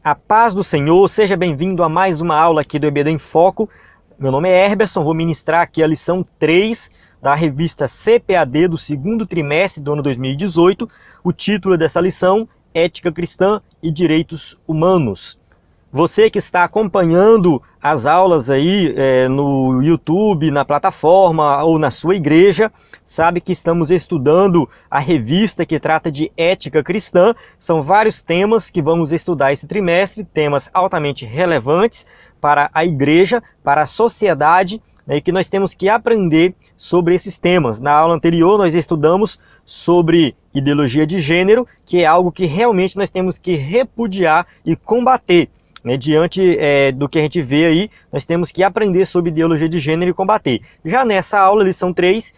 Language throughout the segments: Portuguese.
A paz do Senhor, seja bem-vindo a mais uma aula aqui do EBD em Foco. Meu nome é Herberson, vou ministrar aqui a lição 3 da revista CPAD do segundo trimestre do ano 2018. O título dessa lição, Ética Cristã e Direitos Humanos. Você que está acompanhando as aulas aí no YouTube, na plataforma ou na sua igreja, sabe que estamos estudando a revista que trata de ética cristã. São vários temas que vamos estudar esse trimestre, temas altamente relevantes para a igreja, para a sociedade, e que nós temos que aprender sobre esses temas. Na aula anterior nós estudamos sobre ideologia de gênero, que é algo que realmente nós temos que repudiar e combater. Diante do que a gente vê aí, nós temos que aprender sobre ideologia de gênero e combater. Já nessa aula, lição 3,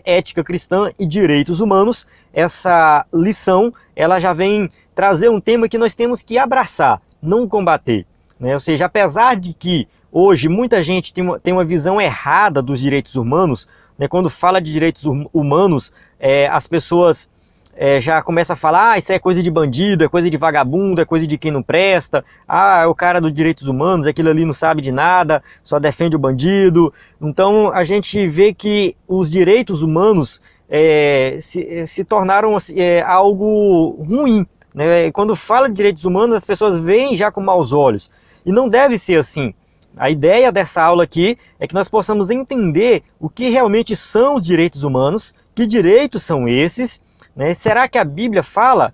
ética cristã e direitos humanos, essa lição ela já vem trazer um tema que nós temos que abraçar, não combater. Ou seja, apesar de que hoje muita gente tem uma visão errada dos direitos humanos, quando fala de direitos humanos, as pessoas já começa a falar, isso é coisa de bandido, é coisa de vagabundo, é coisa de quem não presta, é o cara dos direitos humanos, aquilo ali não sabe de nada, só defende o bandido. Então a gente vê que os direitos humanos se tornaram algo ruim. Quando fala de direitos humanos, as pessoas veem já com maus olhos, e não deve ser assim. A ideia dessa aula aqui é que nós possamos entender o que realmente são os direitos humanos, que direitos são esses. Será que a Bíblia fala,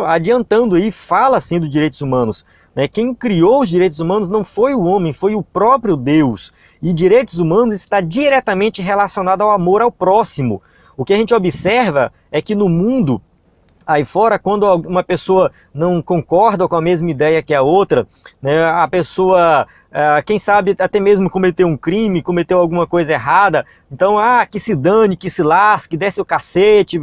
adiantando aí, fala assim dos direitos humanos? Quem criou os direitos humanos não foi o homem, foi o próprio Deus. E direitos humanos está diretamente relacionado ao amor ao próximo. O que a gente observa é que no mundo aí fora, quando uma pessoa não concorda com a mesma ideia que a outra, a pessoa, quem sabe, até mesmo cometeu um crime, cometeu alguma coisa errada, então, que se dane, que se lasque, desce o cacete,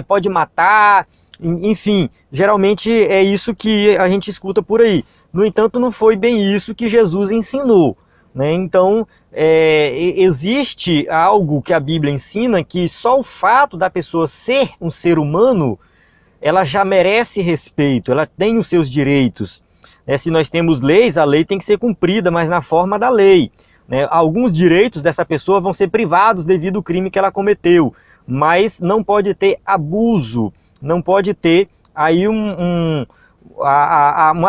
pode matar, enfim, geralmente é isso que a gente escuta por aí. No entanto, não foi bem isso que Jesus ensinou. Então, existe algo que a Bíblia ensina, que só o fato da pessoa ser um ser humano, ela já merece respeito, ela tem os seus direitos. Se nós temos leis, a lei tem que ser cumprida, mas na forma da lei. Alguns direitos dessa pessoa vão ser privados devido ao crime que ela cometeu, mas não pode ter abuso, não pode ter aí uma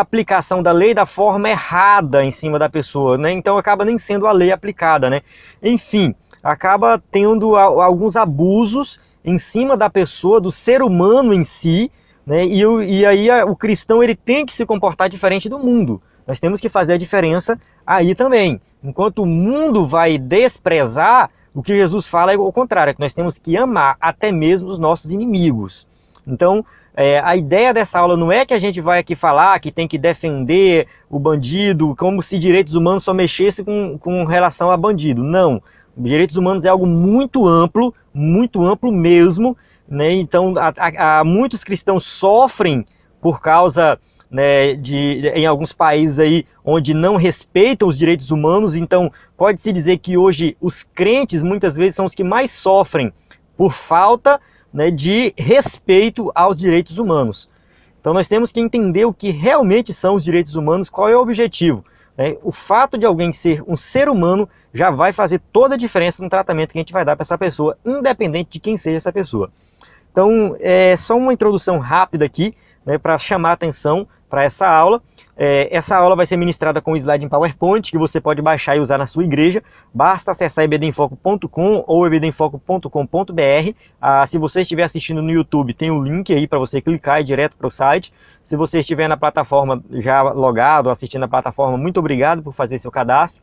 aplicação da lei da forma errada em cima da pessoa, Então acaba nem sendo a lei aplicada, Enfim, acaba tendo alguns abusos em cima da pessoa, do ser humano em si, e aí o cristão ele tem que se comportar diferente do mundo. Nós temos que fazer a diferença aí também. Enquanto o mundo vai desprezar, o que Jesus fala é o contrário, é que nós temos que amar até mesmo os nossos inimigos. Então, a ideia dessa aula não é que a gente vai aqui falar que tem que defender o bandido, como se direitos humanos só mexesse com relação a bandido. Não. Direitos humanos é algo muito amplo mesmo, Então, muitos cristãos sofrem por causa em alguns países aí onde não respeitam os direitos humanos. Então, pode-se dizer que hoje os crentes muitas vezes são os que mais sofrem por falta de respeito aos direitos humanos. Então, nós temos que entender o que realmente são os direitos humanos, qual é o objetivo. O fato de alguém ser um ser humano já vai fazer toda a diferença no tratamento que a gente vai dar para essa pessoa, independente de quem seja essa pessoa. Então, é só uma introdução rápida aqui, para chamar a atenção para essa aula. Essa aula vai ser ministrada com um slide em PowerPoint, que você pode baixar e usar na sua igreja. Basta acessar ebdemfoco.com ou ebdemfoco.com.br. Se você estiver assistindo no YouTube, tem um link aí para você clicar e ir direto para o site. Se você estiver na plataforma já logado, assistindo a plataforma, muito obrigado por fazer seu cadastro.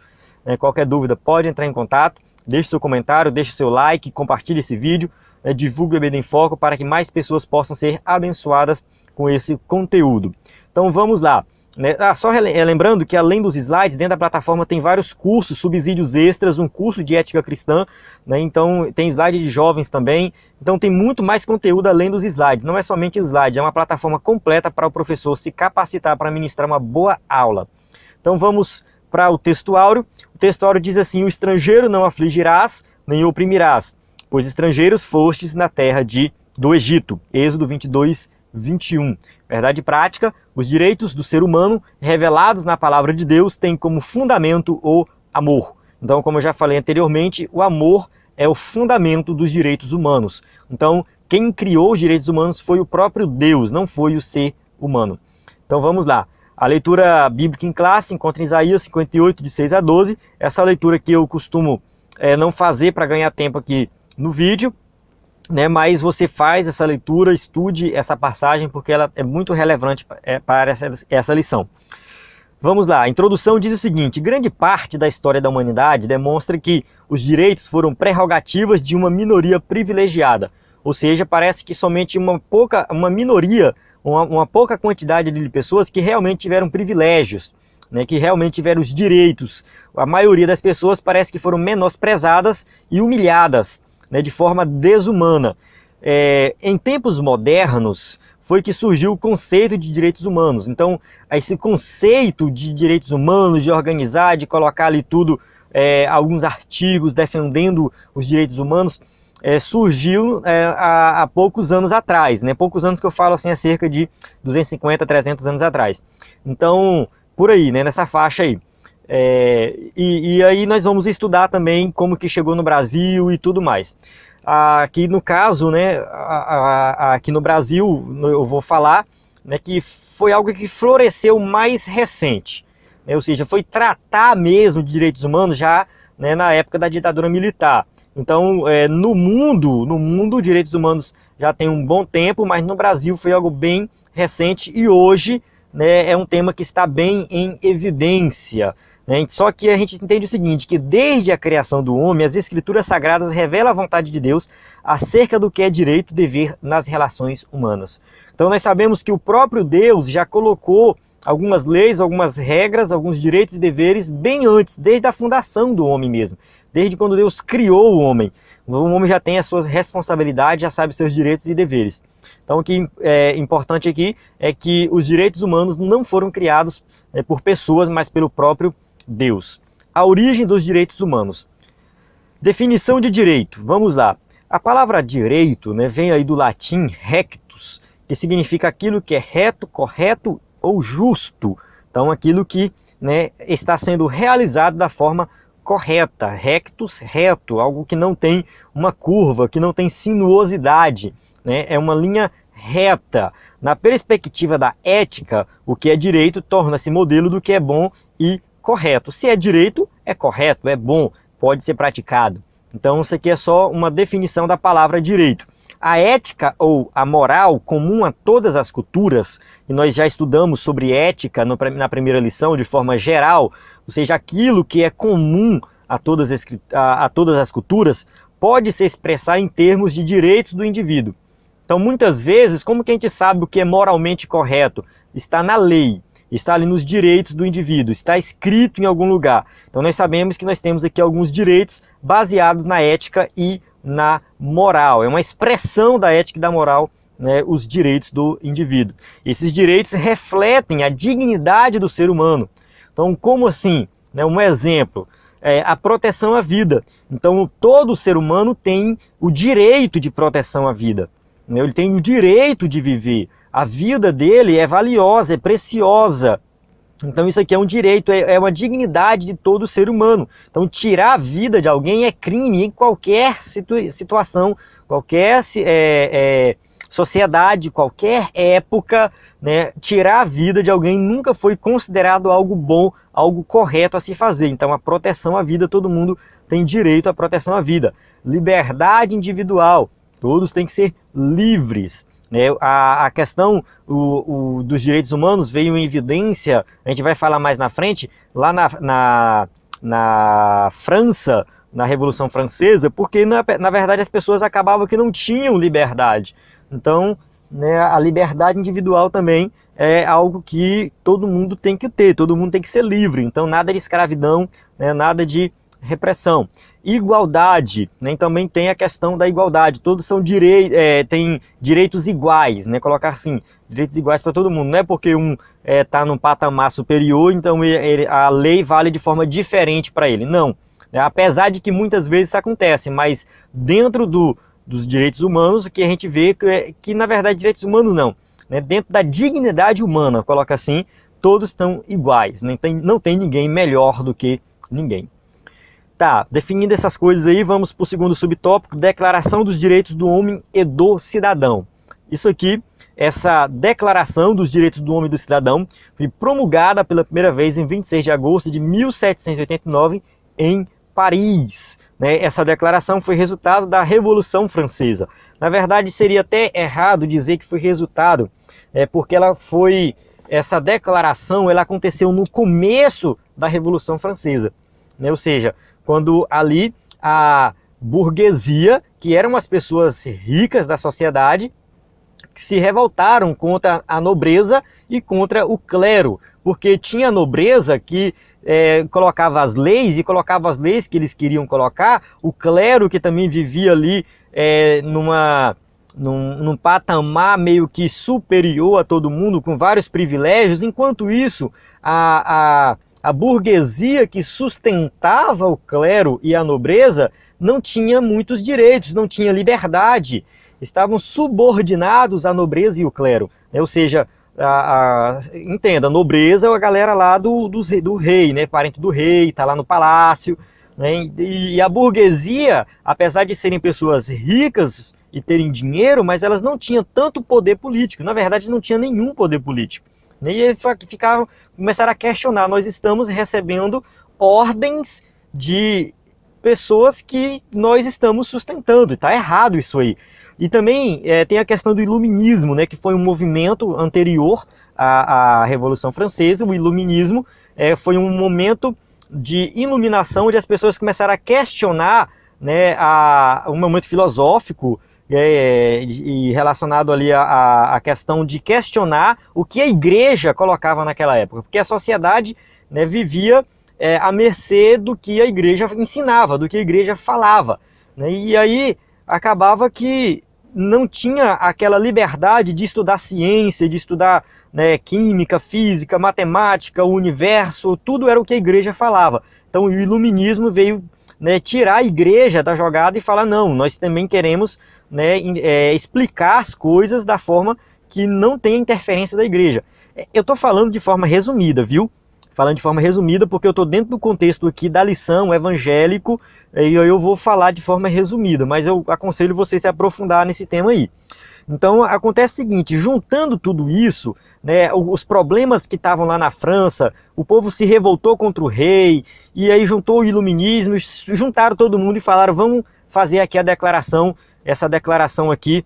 Qualquer dúvida pode entrar em contato, deixe seu comentário, deixe seu like, compartilhe esse vídeo, divulgue o EBD em Foco para que mais pessoas possam ser abençoadas com esse conteúdo. Então vamos lá. Só lembrando que além dos slides, dentro da plataforma tem vários cursos, subsídios extras, um curso de ética cristã, Então tem slide de jovens também, então tem muito mais conteúdo além dos slides, não é somente slide, é uma plataforma completa para o professor se capacitar para ministrar uma boa aula. Então vamos para o texto áureo. O texto áureo diz assim: o estrangeiro não afligirás, nem oprimirás, pois estrangeiros fostes na terra do Egito. Êxodo 22, 21. Verdade prática: os direitos do ser humano revelados na palavra de Deus têm como fundamento o amor. Então, como eu já falei anteriormente, o amor é o fundamento dos direitos humanos. Então, quem criou os direitos humanos foi o próprio Deus, não foi o ser humano. Então vamos lá. A leitura bíblica em classe encontra em Isaías 58, de 6 a 12. Essa leitura que eu costumo não fazer para ganhar tempo aqui no vídeo, né? Mas você faz essa leitura, estude essa passagem, porque ela é muito relevante para essa lição. Vamos lá, a introdução diz o seguinte: grande parte da história da humanidade demonstra que os direitos foram prerrogativas de uma minoria privilegiada. Ou seja, parece que somente uma minoria, uma pouca quantidade de pessoas que realmente tiveram privilégios, né, que realmente tiveram os direitos. A maioria das pessoas parece que foram menosprezadas e humilhadas, né, de forma desumana. Em tempos modernos foi que surgiu o conceito de direitos humanos. Então, esse conceito de direitos humanos, de organizar, de colocar ali tudo, alguns artigos defendendo os direitos humanos, surgiu há poucos anos atrás, né? Poucos anos que eu falo assim, há cerca de 250, 300 anos atrás. Então, por aí, né? Nessa faixa aí. E aí nós vamos estudar também como que chegou no Brasil e tudo mais. Aqui no caso, né? Aqui no Brasil, eu vou falar, né, que foi algo que floresceu mais recente, né? Ou seja, foi tratar mesmo de direitos humanos já, né, na época da ditadura militar. Então, no mundo, direitos humanos já tem um bom tempo, mas no Brasil foi algo bem recente e hoje, né, é um tema que está bem em evidência, né? Só que a gente entende o seguinte, que desde a criação do homem, as escrituras sagradas revelam a vontade de Deus acerca do que é direito e dever nas relações humanas. Então nós sabemos que o próprio Deus já colocou algumas leis, algumas regras, alguns direitos e deveres bem antes, desde a fundação do homem mesmo. Desde quando Deus criou o homem já tem as suas responsabilidades, já sabe seus direitos e deveres. Então o que é importante aqui é que os direitos humanos não foram criados por pessoas, mas pelo próprio Deus. A origem dos direitos humanos. Definição de direito, vamos lá. A palavra direito, né, vem aí do latim rectus, que significa aquilo que é reto, correto ou justo. Então aquilo que, né, está sendo realizado da forma correta, rectus, reto, algo que não tem uma curva, que não tem sinuosidade, né? É uma linha reta. Na perspectiva da ética, o que é direito torna-se modelo do que é bom e correto. Se é direito, é correto, é bom, pode ser praticado. Então isso aqui é só uma definição da palavra direito. A ética ou a moral comum a todas as culturas, e nós já estudamos sobre ética na primeira lição de forma geral, ou seja, aquilo que é comum a todas as culturas, pode se expressar em termos de direitos do indivíduo. Então muitas vezes, como que a gente sabe o que é moralmente correto? Está na lei, está ali nos direitos do indivíduo, está escrito em algum lugar. Então nós sabemos que nós temos aqui alguns direitos baseados na ética e na moral. É uma expressão da ética e da moral, né, os direitos do indivíduo. Esses direitos refletem a dignidade do ser humano. Então, como assim? Né, um exemplo, a proteção à vida. Então, todo ser humano tem o direito de proteção à vida. Né? Ele tem o direito de viver. A vida dele é valiosa, é preciosa. Então isso aqui é um direito, é uma dignidade de todo ser humano. Então tirar a vida de alguém é crime em qualquer situação, qualquer sociedade, qualquer época, né? Tirar a vida de alguém nunca foi considerado algo bom, algo correto a se fazer. Então a proteção à vida, todo mundo tem direito à proteção à vida. Liberdade individual, todos têm que ser livres. A questão dos direitos humanos veio em evidência, a gente vai falar mais na frente, lá na França, na Revolução Francesa, porque na verdade as pessoas acabavam que não tinham liberdade. Então, né, a liberdade individual também é algo que todo mundo tem que ter, todo mundo tem que ser livre. Então nada de escravidão, né, nada de repressão. Igualdade, né? Também tem a questão da igualdade, todos são têm direitos iguais, né? Colocar assim, direitos iguais para todo mundo, não é porque um está num patamar superior, então a lei vale de forma diferente para ele, não. Apesar de que muitas vezes isso acontece, mas dentro dos direitos humanos, o que a gente vê que na verdade direitos humanos não, né, dentro da dignidade humana, coloca assim, todos estão iguais, não tem ninguém melhor do que ninguém. Tá, definindo essas coisas aí, vamos para o segundo subtópico, Declaração dos Direitos do Homem e do Cidadão. Isso aqui, essa Declaração dos Direitos do Homem e do Cidadão, foi promulgada pela primeira vez em 26 de agosto de 1789 em Paris. Essa declaração foi resultado da Revolução Francesa. Na verdade, seria até errado dizer que foi resultado, porque essa declaração ela aconteceu no começo da Revolução Francesa. Ou seja, quando ali a burguesia, que eram as pessoas ricas da sociedade, que se revoltaram contra a nobreza e contra o clero, porque tinha a nobreza que colocava as leis e colocava as leis que eles queriam colocar, o clero que também vivia ali num patamar meio que superior a todo mundo, com vários privilégios. Enquanto isso, a burguesia que sustentava o clero e a nobreza não tinha muitos direitos, não tinha liberdade, estavam subordinados à nobreza e o clero. Ou seja, entenda, a nobreza é a galera lá do rei, né? Parente do rei, está lá no palácio, né? E a burguesia, apesar de serem pessoas ricas e terem dinheiro, mas elas não tinham tanto poder político, na verdade não tinha nenhum poder político. E eles começaram a questionar, nós estamos recebendo ordens de pessoas que nós estamos sustentando, está errado isso aí. E também tem a questão do iluminismo, né, que foi um movimento anterior à Revolução Francesa. O iluminismo foi um momento de iluminação, onde as pessoas começaram a questionar, né, um momento filosófico, e relacionado ali à questão de questionar o que a igreja colocava naquela época, porque a sociedade, né, vivia à mercê do que a igreja ensinava, do que a igreja falava, né? E aí acabava que não tinha aquela liberdade de estudar ciência, de estudar, né, química, física, matemática, o universo, tudo era o que a igreja falava. Então o iluminismo veio, né, tirar a igreja da jogada e falar, não, nós também queremos, né, explicar as coisas da forma que não tem interferência da igreja. Eu estou falando de forma resumida, viu? Falando de forma resumida porque eu estou dentro do contexto aqui da lição evangélico e eu vou falar de forma resumida, mas eu aconselho você a se aprofundar nesse tema aí. Então acontece o seguinte, juntando tudo isso, né, os problemas que estavam lá na França, o povo se revoltou contra o rei, e aí juntou o iluminismo, juntaram todo mundo e falaram, vamos fazer aqui essa declaração aqui,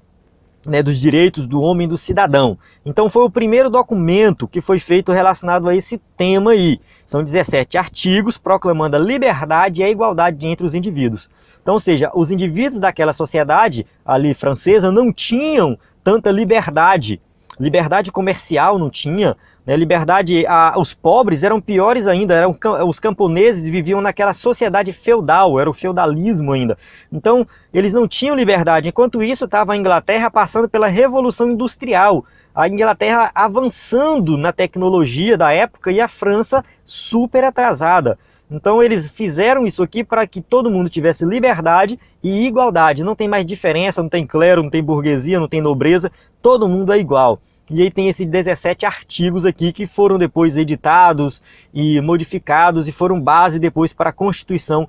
né, dos direitos do homem e do cidadão. Então foi o primeiro documento que foi feito relacionado a esse tema aí. São 17 artigos proclamando a liberdade e a igualdade entre os indivíduos. Então, ou seja, os indivíduos daquela sociedade ali francesa não tinham tanta liberdade. Liberdade comercial não tinha, né? Liberdade, os pobres eram piores ainda, os camponeses viviam naquela sociedade feudal, era o feudalismo ainda. Então, eles não tinham liberdade. Enquanto isso, estava a Inglaterra passando pela Revolução Industrial, a Inglaterra avançando na tecnologia da época e a França super atrasada. Então eles fizeram isso aqui para que todo mundo tivesse liberdade e igualdade. Não tem mais diferença, não tem clero, não tem burguesia, não tem nobreza, todo mundo é igual. E aí tem esses 17 artigos aqui que foram depois editados e modificados e foram base depois para a Constituição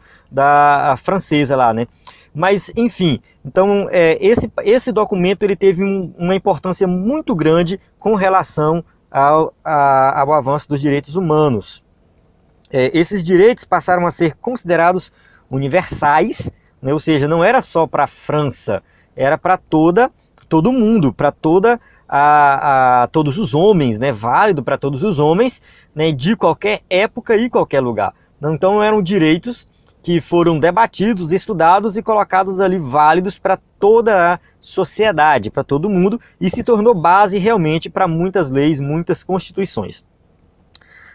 francesa lá, né? Mas, enfim, então esse documento ele teve uma importância muito grande com relação ao avanço dos direitos humanos. Esses direitos passaram a ser considerados universais, né? Ou seja, não era só para a França, era para todo mundo, para todos os homens, né? Válido para todos os homens, né? De qualquer época e qualquer lugar. Então eram direitos que foram debatidos, estudados e colocados ali válidos para toda a sociedade, para todo mundo, e se tornou base realmente para muitas leis, muitas constituições.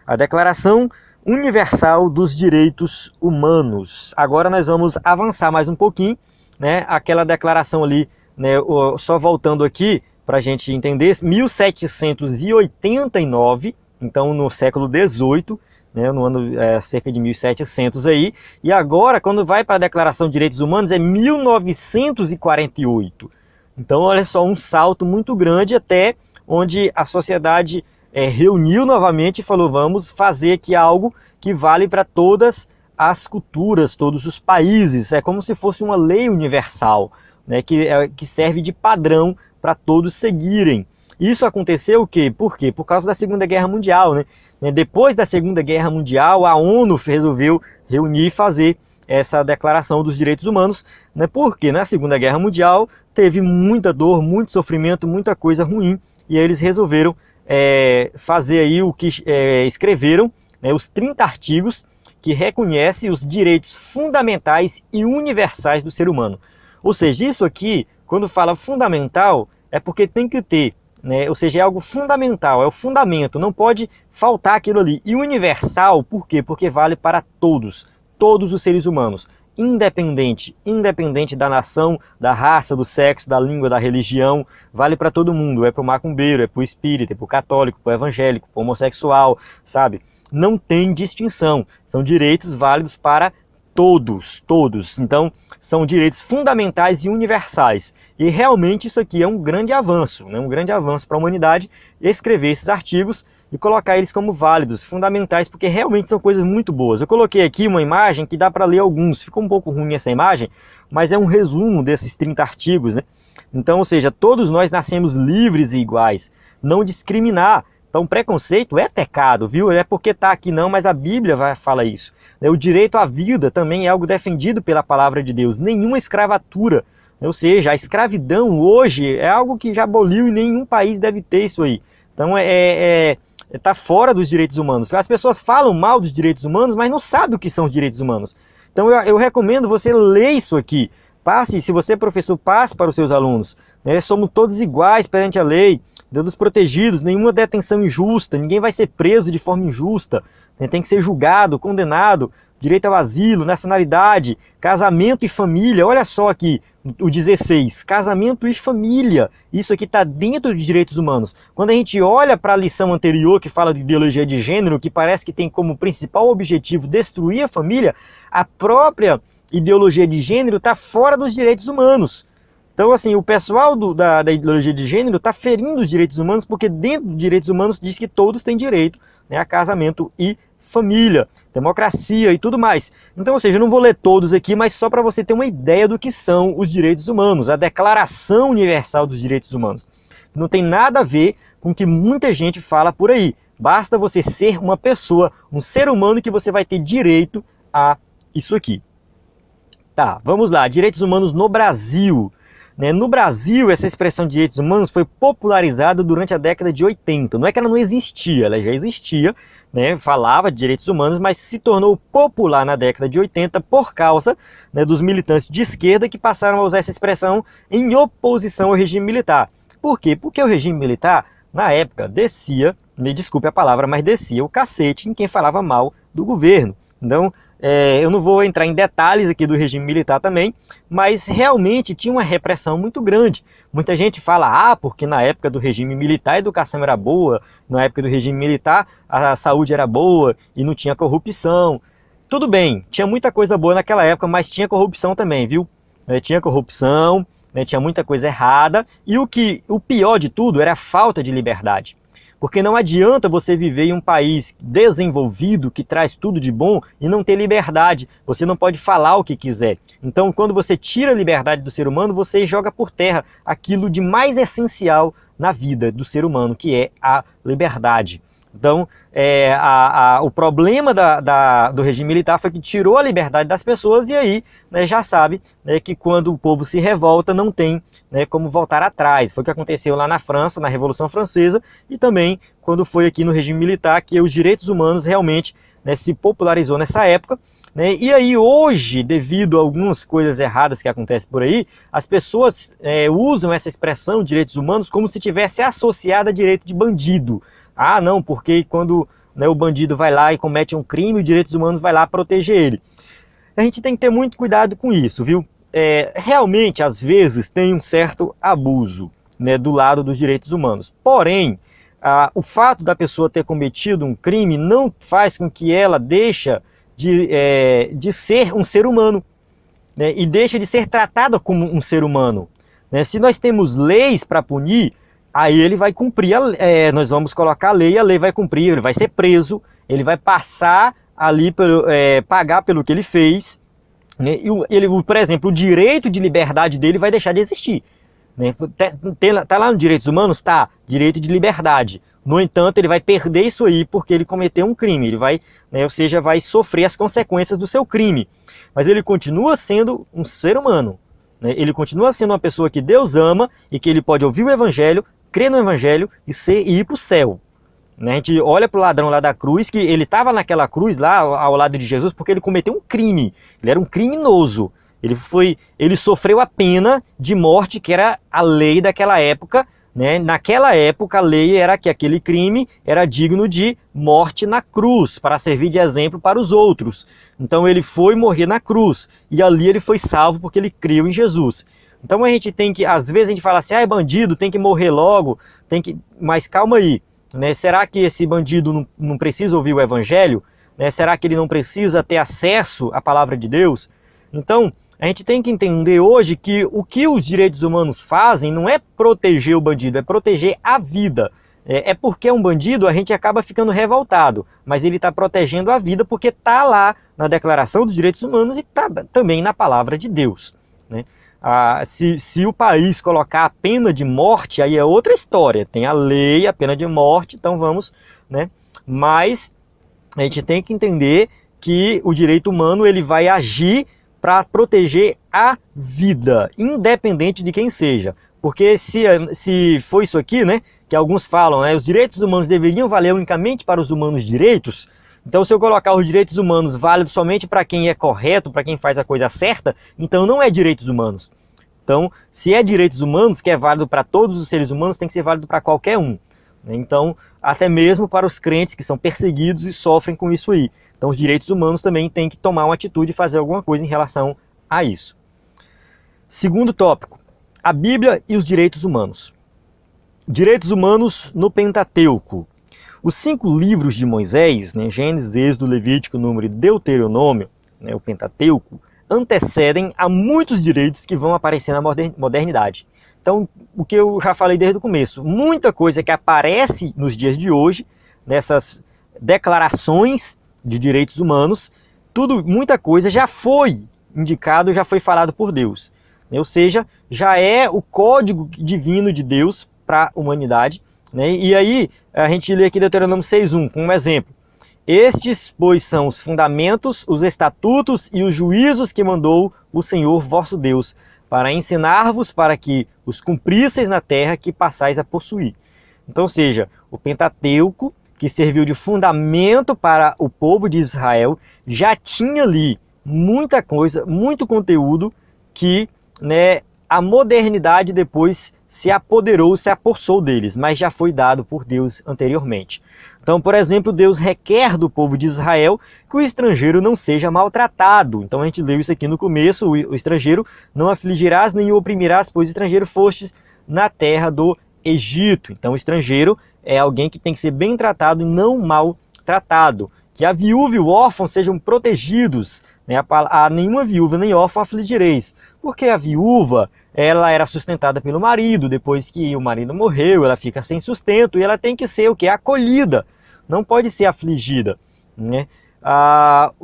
A Declaração Universal dos Direitos Humanos. Agora nós vamos avançar mais um pouquinho, né? Aquela declaração ali, né? Só voltando aqui para a gente entender, 1789, então no século XVIII, né? No ano cerca de 1700 aí, e agora quando vai para a Declaração de Direitos Humanos é 1948. Então olha só, um salto muito grande até onde a sociedade reuniu novamente e falou, vamos fazer aqui algo que vale para todas as culturas, todos os países. É como se fosse uma lei universal, né, que serve de padrão para todos seguirem. Isso aconteceu o quê? Por quê? Por causa da Segunda Guerra Mundial, né? Depois da Segunda Guerra Mundial, a ONU resolveu reunir e fazer essa declaração dos direitos humanos, né? Porque na Segunda Guerra Mundial teve muita dor, muito sofrimento, muita coisa ruim, e aí eles resolveram fazer aí o que escreveram, né, os 30 artigos que reconhecem os direitos fundamentais e universais do ser humano. Ou seja, isso aqui, quando fala fundamental, é porque tem que ter, né? Ou seja, é algo fundamental, é o fundamento, não pode faltar aquilo ali. E universal, por quê? Porque vale para todos os seres humanos, independente da nação, da raça, do sexo, da língua, da religião, vale para todo mundo. É para o macumbeiro, é para o espírita, é para o católico, para o evangélico, para o homossexual, sabe? Não tem distinção, são direitos válidos para todos. Então, são direitos fundamentais e universais. E realmente isso aqui é um grande avanço, né? Um grande avanço para a humanidade escrever esses artigos e colocar eles como válidos, fundamentais, porque realmente são coisas muito boas. Eu coloquei aqui uma imagem que dá para ler alguns, ficou um pouco ruim essa imagem, mas é um resumo desses 30 artigos, né? Então, ou seja, todos nós nascemos livres e iguais, não discriminar. Então, preconceito é pecado, viu? Não é porque está aqui não, mas a Bíblia fala isso. O direito à vida também é algo defendido pela palavra de Deus. Nenhuma escravatura, ou seja, a escravidão hoje é algo que já aboliu e nenhum país deve ter isso aí. Então, está fora dos direitos humanos. As pessoas falam mal dos direitos humanos, mas não sabem o que são os direitos humanos. Então, eu recomendo você ler isso aqui. Passe, se você é professor, passe para os seus alunos. Somos todos iguais perante a lei, todos protegidos, nenhuma detenção injusta, ninguém vai ser preso de forma injusta, tem que ser julgado, condenado, direito ao asilo, nacionalidade, casamento e família. Olha só aqui, o 16, casamento e família, isso aqui está dentro de direitos humanos. Quando a gente olha para a lição anterior que fala de ideologia de gênero, que parece que tem como principal objetivo destruir a família, a própria ideologia de gênero está fora dos direitos humanos. Então, assim, o pessoal da ideologia de gênero está ferindo os direitos humanos, porque dentro dos direitos humanos diz que todos têm direito, né, a casamento e família, democracia e tudo mais. Então, ou seja, eu não vou ler todos aqui, mas só para você ter uma ideia do que são os direitos humanos, a Declaração Universal dos Direitos Humanos. Não tem nada a ver com o que muita gente fala por aí. Basta você ser uma pessoa, um ser humano, que você vai ter direito a isso aqui. Tá, vamos lá, direitos humanos no Brasil. No Brasil, essa expressão de direitos humanos foi popularizada durante a década de 80. Não é que ela não existia, ela já existia, né, falava de direitos humanos, mas se tornou popular na década de 80 por causa, né, dos militantes de esquerda que passaram a usar essa expressão em oposição ao regime militar. Por quê? Porque o regime militar, na época, descia, me desculpe a palavra, mas descia o cacete em quem falava mal do governo. Então, eu não vou entrar em detalhes aqui do regime militar também, mas realmente tinha uma repressão muito grande. Muita gente fala, porque na época do regime militar a educação era boa, na época do regime militar a saúde era boa e não tinha corrupção. Tudo bem, tinha muita coisa boa naquela época, mas tinha corrupção também, viu? Tinha corrupção, né, tinha muita coisa errada, e o pior de tudo era a falta de liberdade. Porque não adianta você viver em um país desenvolvido, que traz tudo de bom, e não ter liberdade. Você não pode falar o que quiser. Então, quando você tira a liberdade do ser humano, você joga por terra aquilo de mais essencial na vida do ser humano, que é a liberdade. Então, o problema do regime militar foi que tirou a liberdade das pessoas, e aí, né, já sabe, né, que quando o povo se revolta não tem, né, como voltar atrás. Foi o que aconteceu lá na França, na Revolução Francesa, e também quando foi aqui no regime militar, que os direitos humanos realmente, né, se popularizou nessa época. Né? E aí hoje, devido a algumas coisas erradas que acontecem por aí, as pessoas usam essa expressão direitos humanos como se tivesse associada a direito de bandido. Ah, não, porque quando, né, o bandido vai lá e comete um crime, os direitos humanos vai lá proteger ele. A gente tem que ter muito cuidado com isso, viu? Realmente, às vezes, tem um certo abuso, né, do lado dos direitos humanos. Porém, o fato da pessoa ter cometido um crime não faz com que ela deixe de ser um ser humano, né, e deixe de ser tratada como um ser humano. Né? Se nós temos leis para punir, aí ele vai cumprir, nós vamos colocar a lei vai cumprir, ele vai ser preso, ele vai passar ali, pagar pelo que ele fez, né? E por exemplo, o direito de liberdade dele vai deixar de existir, né? Tá lá nos direitos humanos? Tá, direito de liberdade. No entanto, ele vai perder isso aí porque ele cometeu um crime, ele vai, né, ou seja, vai sofrer as consequências do seu crime. Mas ele continua sendo um ser humano, né? Ele continua sendo uma pessoa que Deus ama e que ele pode ouvir o evangelho, crer no evangelho e ir para o céu. A gente olha para o ladrão lá da cruz, que ele estava naquela cruz lá ao lado de Jesus porque ele cometeu um crime, ele era um criminoso. Ele sofreu a pena de morte, que era a lei daquela época, né? Naquela época a lei era que aquele crime era digno de morte na cruz, para servir de exemplo para os outros. Então ele foi morrer na cruz, e ali ele foi salvo porque ele creu em Jesus. Então a gente tem que, às vezes a gente fala assim, é bandido, tem que morrer logo, mas calma aí, né? Será que esse bandido não precisa ouvir o evangelho? Né? Será que ele não precisa ter acesso à palavra de Deus? Então, a gente tem que entender hoje que o que os direitos humanos fazem não é proteger o bandido, é proteger a vida. Porque é um bandido, a gente acaba ficando revoltado, mas ele está protegendo a vida porque está lá na Declaração dos Direitos Humanos e está também na palavra de Deus, né? Se o país colocar a pena de morte, aí é outra história. Tem a lei, a pena de morte, então vamos, né? Mas a gente tem que entender que o direito humano ele vai agir para proteger a vida, independente de quem seja. Porque se for isso aqui, né, que alguns falam, né, os direitos humanos deveriam valer unicamente para os humanos direitos. Então, se eu colocar os direitos humanos válidos somente para quem é correto, para quem faz a coisa certa, então não é direitos humanos. Então, se é direitos humanos, que é válido para todos os seres humanos, tem que ser válido para qualquer um. Então, até mesmo para os crentes que são perseguidos e sofrem com isso aí. Então, os direitos humanos também têm que tomar uma atitude e fazer alguma coisa em relação a isso. Segundo tópico, a Bíblia e os direitos humanos. Direitos humanos no Pentateuco. Os 5 livros de Moisés, né, Gênesis, Êxodo, Levítico, Número e Deuteronômio, né, o Pentateuco, antecedem a muitos direitos que vão aparecer na modernidade. Então, o que eu já falei desde o começo, muita coisa que aparece nos dias de hoje, nessas declarações de direitos humanos, muita coisa já foi indicado, já foi falado por Deus. Ou seja, já é o código divino de Deus para a humanidade, né? E aí, a gente lê aqui Deuteronômio 6:1, como exemplo. Estes, pois, são os fundamentos, os estatutos e os juízos que mandou o Senhor vosso Deus, para ensinar-vos para que os cumprisseis na terra que passais a possuir. Então, ou seja, o Pentateuco, que serviu de fundamento para o povo de Israel, já tinha ali muita coisa, muito conteúdo que, né, a modernidade depois se apoderou, se apossou deles, mas já foi dado por Deus anteriormente. Então, por exemplo, Deus requer do povo de Israel que o estrangeiro não seja maltratado. Então a gente leu isso aqui no começo, o estrangeiro não afligirás nem o oprimirás, pois estrangeiro fostes na terra do Egito. Então o estrangeiro é alguém que tem que ser bem tratado e não maltratado. Que a viúva e o órfão sejam protegidos, né? A nenhuma viúva nem órfão afligireis. Porque a viúva, ela era sustentada pelo marido, depois que o marido morreu, ela fica sem sustento e ela tem que ser o quê? Acolhida, não pode ser afligida, né?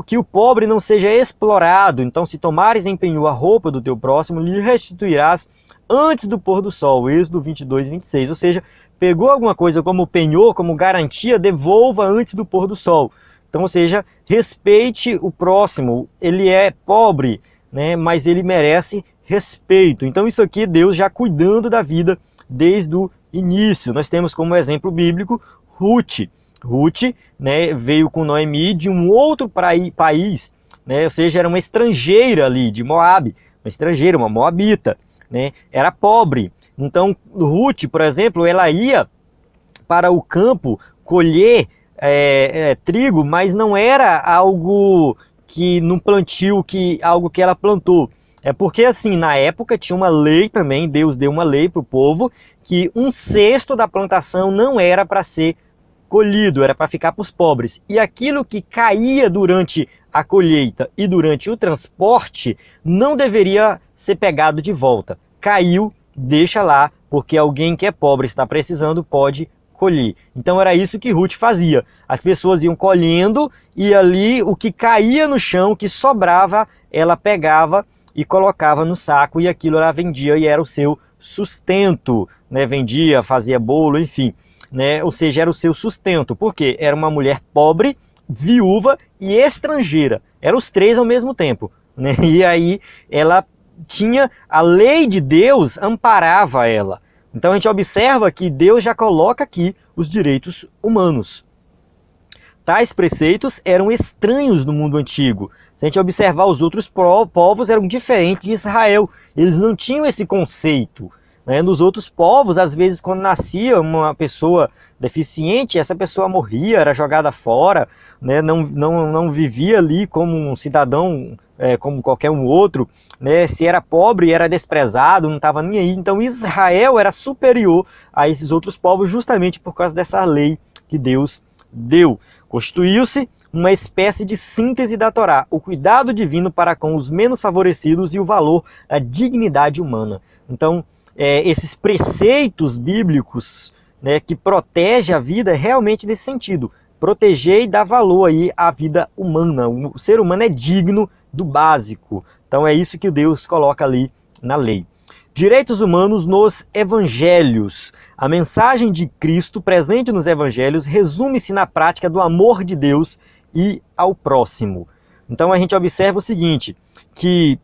Que o pobre não seja explorado, então se tomares em penhor a roupa do teu próximo, lhe restituirás antes do pôr do sol, Êxodo 22:26, ou seja, pegou alguma coisa como penhor, como garantia, devolva antes do pôr do sol. Então, ou seja, respeite o próximo, ele é pobre, né, mas ele merece respeito. Então isso aqui Deus já cuidando da vida desde o início. Nós temos como exemplo bíblico Ruth. Ruth, né, veio com Noemi de um outro país, né, ou seja, era uma estrangeira ali de Moabe, uma estrangeira, uma moabita, né, era pobre. Então Ruth, por exemplo, ela ia para o campo colher trigo, mas não era algo que no plantio, algo que ela plantou. É porque assim, na época tinha uma lei também, Deus deu uma lei para o povo, que 1/6 da plantação não era para ser colhido, era para ficar para os pobres. E aquilo que caía durante a colheita e durante o transporte não deveria ser pegado de volta. Caiu, deixa lá, porque alguém que é pobre está precisando pode colher. Então era isso que Ruth fazia. As pessoas iam colhendo e ali o que caía no chão, o que sobrava, ela pegava e colocava no saco e aquilo ela vendia e era o seu sustento, né? Vendia, fazia bolo, enfim, né? Ou seja, era o seu sustento, porque era uma mulher pobre, viúva e estrangeira. Eram os três ao mesmo tempo, né? E aí ela tinha, a lei de Deus amparava ela. Então a gente observa que Deus já coloca aqui os direitos humanos. Tais preceitos eram estranhos no mundo antigo. Se a gente observar, os outros povos eram diferentes de Israel. Eles não tinham esse conceito, né? Nos outros povos, às vezes, quando nascia uma pessoa deficiente, essa pessoa morria, era jogada fora, né? Não vivia ali como um cidadão, como qualquer um outro, né? Se era pobre, era desprezado, não estava nem aí. Então Israel era superior a esses outros povos justamente por causa dessa lei que Deus deu. Constituiu-se uma espécie de síntese da Torá, o cuidado divino para com os menos favorecidos e o valor da dignidade humana. Então, esses preceitos bíblicos, né, que protegem a vida é realmente nesse sentido. Proteger e dar valor aí à vida humana. O ser humano é digno do básico. Então é isso que Deus coloca ali na lei. Direitos humanos nos evangelhos. A mensagem de Cristo presente nos evangelhos resume-se na prática do amor de Deus e ao próximo. Então a gente observa o seguinte, que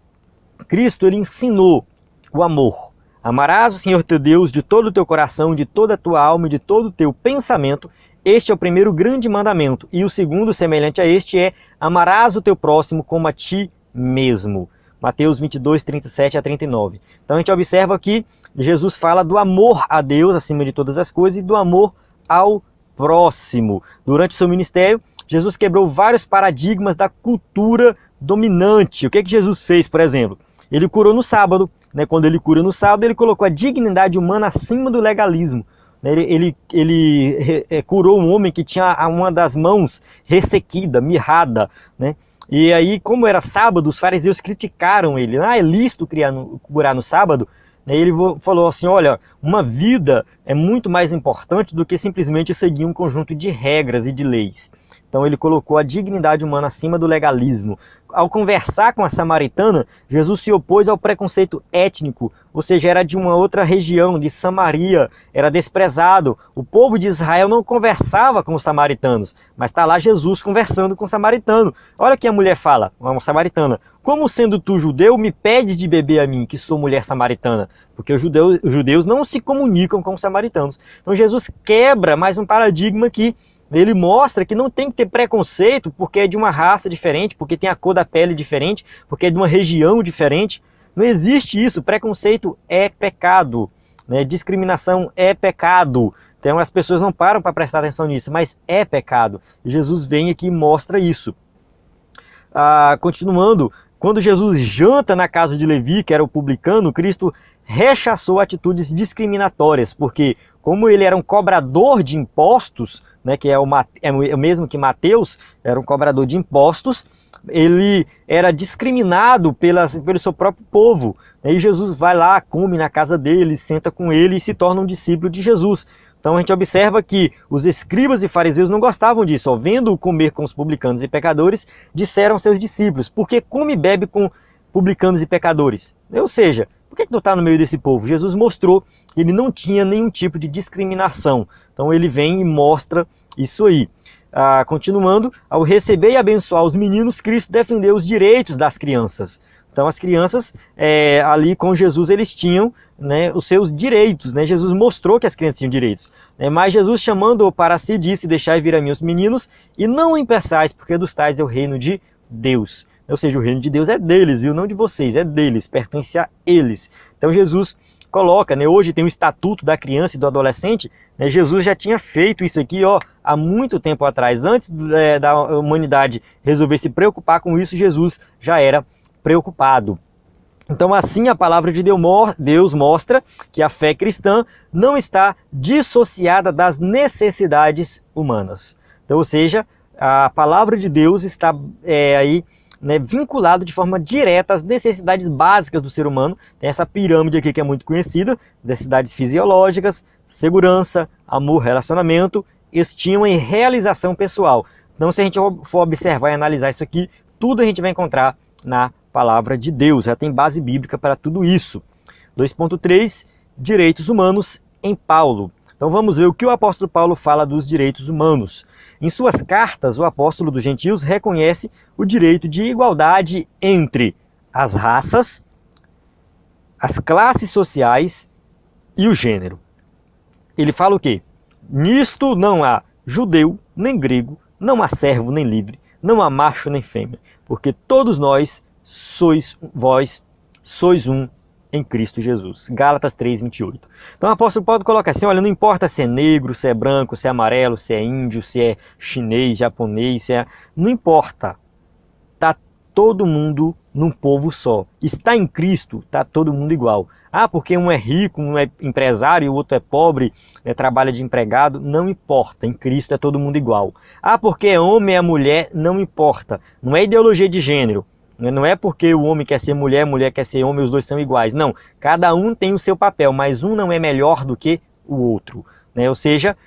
Cristo ele ensinou o amor. Amarás o Senhor teu Deus de todo o teu coração, de toda a tua alma e de todo o teu pensamento. Este é o primeiro grande mandamento. E o segundo, semelhante a este, é amarás o teu próximo como a ti mesmo. Mateus 22, 37 a 39. Então a gente observa que Jesus fala do amor a Deus acima de todas as coisas e do amor ao próximo. Durante o seu ministério, Jesus quebrou vários paradigmas da cultura dominante. O que Jesus fez, por exemplo? Ele curou no sábado, né? Quando ele cura no sábado, ele colocou a dignidade humana acima do legalismo. Ele curou um homem que tinha uma das mãos ressequida, mirrada, né? E aí, como era sábado, os fariseus criticaram ele. É lícito curar no sábado? Ele falou assim, olha, uma vida é muito mais importante do que simplesmente seguir um conjunto de regras e de leis. Então ele colocou a dignidade humana acima do legalismo. Ao conversar com a samaritana, Jesus se opôs ao preconceito étnico, ou seja, era de uma outra região, de Samaria, era desprezado. O povo de Israel não conversava com os samaritanos, mas está lá Jesus conversando com o samaritano. Olha o que a mulher fala, uma samaritana. Como sendo tu judeu, me pedes de beber a mim, que sou mulher samaritana? Porque os judeus não se comunicam com os samaritanos. Então Jesus quebra mais um paradigma que ele mostra que não tem que ter preconceito porque é de uma raça diferente, porque tem a cor da pele diferente, porque é de uma região diferente. Não existe isso. Preconceito é pecado, né? Discriminação é pecado. Então as pessoas não param para prestar atenção nisso, mas é pecado. E Jesus vem aqui e mostra isso. Continuando, quando Jesus janta na casa de Levi, que era o publicano, Cristo rechaçou atitudes discriminatórias, porque como ele era um cobrador de impostos, né, que é o mesmo que Mateus, era um cobrador de impostos, ele era discriminado pelo seu próprio povo. E Jesus vai lá, come na casa dele, senta com ele e se torna um discípulo de Jesus. Então a gente observa que os escribas e fariseus não gostavam disso. Vendo-o comer com os publicanos e pecadores, disseram aos seus discípulos, por que come e bebe com publicanos e pecadores? Ou seja, por que tu está no meio desse povo? Jesus mostrou que ele não tinha nenhum tipo de discriminação. Então ele vem e mostra isso aí. Continuando, ao receber e abençoar os meninos, Cristo defendeu os direitos das crianças. Então as crianças ali com Jesus eles tinham, né, os seus direitos, né? Jesus mostrou que as crianças tinham direitos, né? Mas Jesus chamando-o para si disse, deixai vir a mim os meninos e não impeçais, porque dos tais é o reino de Deus. Ou seja, o reino de Deus é deles, viu? Não de vocês, é deles, pertence a eles. Então Jesus coloca, né? Hoje tem o estatuto da criança e do adolescente, né? Jesus já tinha feito isso aqui há muito tempo atrás. Antes da humanidade resolver se preocupar com isso, Jesus já era preocupado. Então assim a palavra de Deus mostra que a fé cristã não está dissociada das necessidades humanas. Então, ou seja, a palavra de Deus está aí né, vinculado de forma direta às necessidades básicas do ser humano. Tem essa pirâmide aqui que é muito conhecida: necessidades fisiológicas, segurança, amor, relacionamento, estima e realização pessoal. Então, se a gente for observar e analisar isso aqui, tudo a gente vai encontrar na palavra de Deus. Já tem base bíblica para tudo isso. 2.3, direitos humanos em Paulo. Então vamos ver o que o apóstolo Paulo fala dos direitos humanos. Em suas cartas, o apóstolo dos gentios reconhece o direito de igualdade entre as raças, as classes sociais e o gênero. Ele fala o quê? Nisto não há judeu nem grego, não há servo nem livre, não há macho nem fêmea, porque todos vós sois um em Cristo Jesus. Gálatas 3:28. Então o apóstolo Paulo coloca assim: olha, não importa se é negro, se é branco, se é amarelo, se é índio, se é chinês, japonês, não importa. Está todo mundo num povo só. Está em Cristo, está todo mundo igual. Ah, porque um é rico, um é empresário, o outro é pobre, trabalha de empregado, não importa. Em Cristo é todo mundo igual. Ah, porque é homem, é mulher, não importa. Não é ideologia de gênero. Não é porque o homem quer ser mulher, a mulher quer ser homem, os dois são iguais. Não, cada um tem o seu papel, mas um não é melhor do que o outro. Ou seja,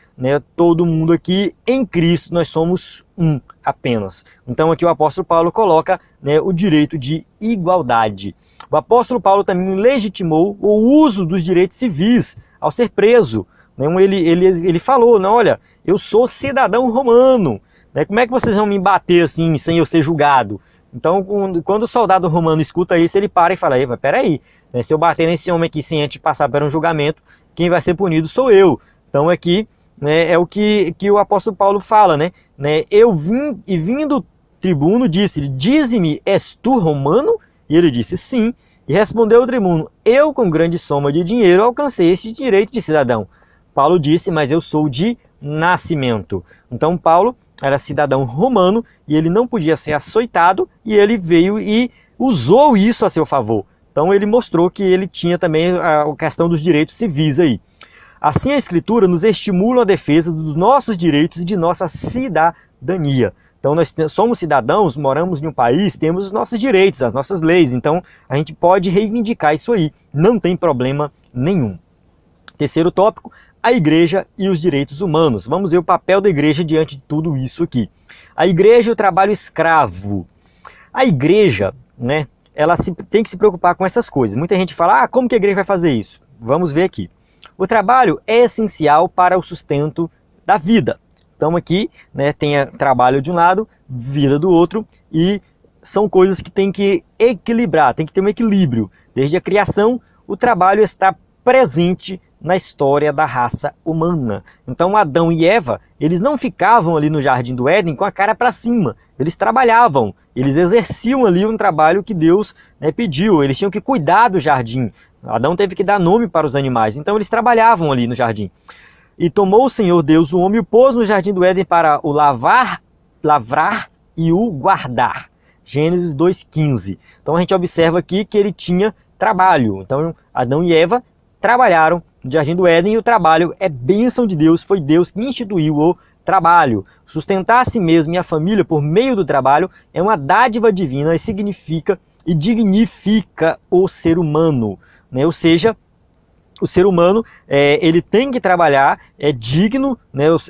todo mundo aqui em Cristo nós somos um apenas. Então aqui o apóstolo Paulo coloca o direito de igualdade. O apóstolo Paulo também legitimou o uso dos direitos civis ao ser preso. Ele falou: não, olha, eu sou cidadão romano. Como é que vocês vão me bater assim sem eu ser julgado? Então, quando o soldado romano escuta isso, ele para e fala: mas peraí, se eu bater nesse homem aqui sem antes passar por um julgamento, quem vai ser punido sou eu. Então aqui é o que o apóstolo Paulo fala, eu vim e vindo tribuno disse: dize-me, és tu romano? E ele disse: sim. E respondeu o tribuno: eu com grande soma de dinheiro alcancei este direito de cidadão. Paulo disse: mas eu sou de nascimento. Então Paulo era cidadão romano e ele não podia ser açoitado, e ele veio e usou isso a seu favor. Então ele mostrou que ele tinha também a questão dos direitos civis aí. Assim a Escritura nos estimula a defesa dos nossos direitos e de nossa cidadania. Então nós somos cidadãos, moramos em um país, temos os nossos direitos, as nossas leis. Então a gente pode reivindicar isso aí, não tem problema nenhum. Terceiro tópico: a igreja e os direitos humanos. Vamos ver o papel da igreja diante de tudo isso aqui. A igreja e o trabalho escravo. A igreja, ela tem que se preocupar com essas coisas. Muita gente fala: como que a igreja vai fazer isso? Vamos ver aqui. O trabalho é essencial para o sustento da vida. Então aqui tem trabalho de um lado, vida do outro, e são coisas que tem que equilibrar, tem que ter um equilíbrio. Desde a criação, o trabalho está presente na história da raça humana. Então Adão e Eva, eles não ficavam ali no Jardim do Éden com a cara para cima. Eles trabalhavam, eles exerciam ali um trabalho que Deus pediu. Eles tinham que cuidar do jardim. Adão teve que dar nome para os animais. Então eles trabalhavam ali no jardim. E tomou o Senhor Deus o homem e o pôs no Jardim do Éden para o lavrar e o guardar. Gênesis 2:15. Então a gente observa aqui que ele tinha trabalho. Então Adão e Eva trabalharam no Jardim do Éden, e o trabalho é bênção de Deus, foi Deus que instituiu o trabalho. Sustentar a si mesmo e a família por meio do trabalho é uma dádiva divina e significa e dignifica o ser humano. Ou seja, o ser humano ele tem que trabalhar, é digno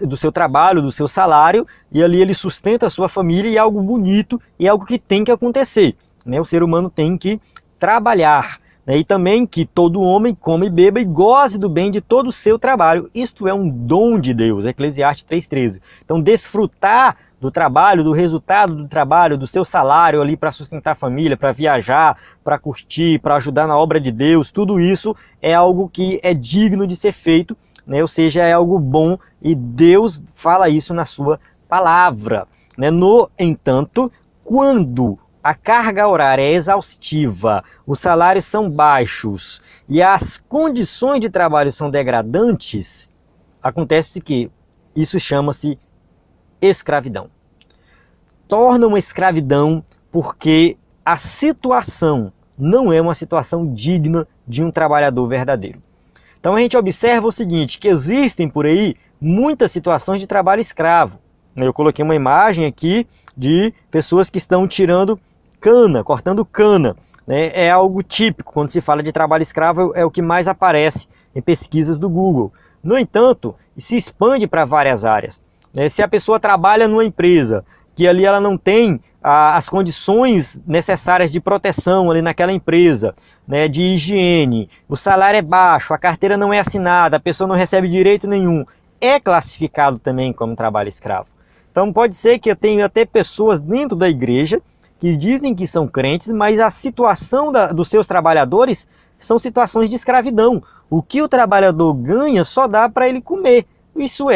do seu trabalho, do seu salário, e ali ele sustenta a sua família, e é algo bonito, e é algo que tem que acontecer. O ser humano tem que trabalhar. E também que todo homem coma e beba e goze do bem de todo o seu trabalho. Isto é um dom de Deus, Eclesiastes 3:13. Então desfrutar do trabalho, do resultado do trabalho, do seu salário ali para sustentar a família, para viajar, para curtir, para ajudar na obra de Deus, tudo isso é algo que é digno de ser feito, ou seja, é algo bom, e Deus fala isso na sua palavra. No entanto, quando a carga horária é exaustiva, os salários são baixos e as condições de trabalho são degradantes, acontece que isso chama-se escravidão. Torna uma escravidão porque a situação não é uma situação digna de um trabalhador verdadeiro. Então a gente observa o seguinte, que existem por aí muitas situações de trabalho escravo. Eu coloquei uma imagem aqui de pessoas que estão tirando cana, cortando cana, né? É algo típico, quando se fala de trabalho escravo, é o que mais aparece em pesquisas do Google. No entanto, se expande para várias áreas, né? Se a pessoa trabalha numa empresa, que ali ela não tem as condições necessárias de proteção ali naquela empresa, né, de higiene, o salário é baixo, a carteira não é assinada, a pessoa não recebe direito nenhum, é classificado também como trabalho escravo. Então pode ser que eu tenha até pessoas dentro da igreja que dizem que são crentes, mas a situação dos seus trabalhadores são situações de escravidão. O que o trabalhador ganha só dá para ele comer. Isso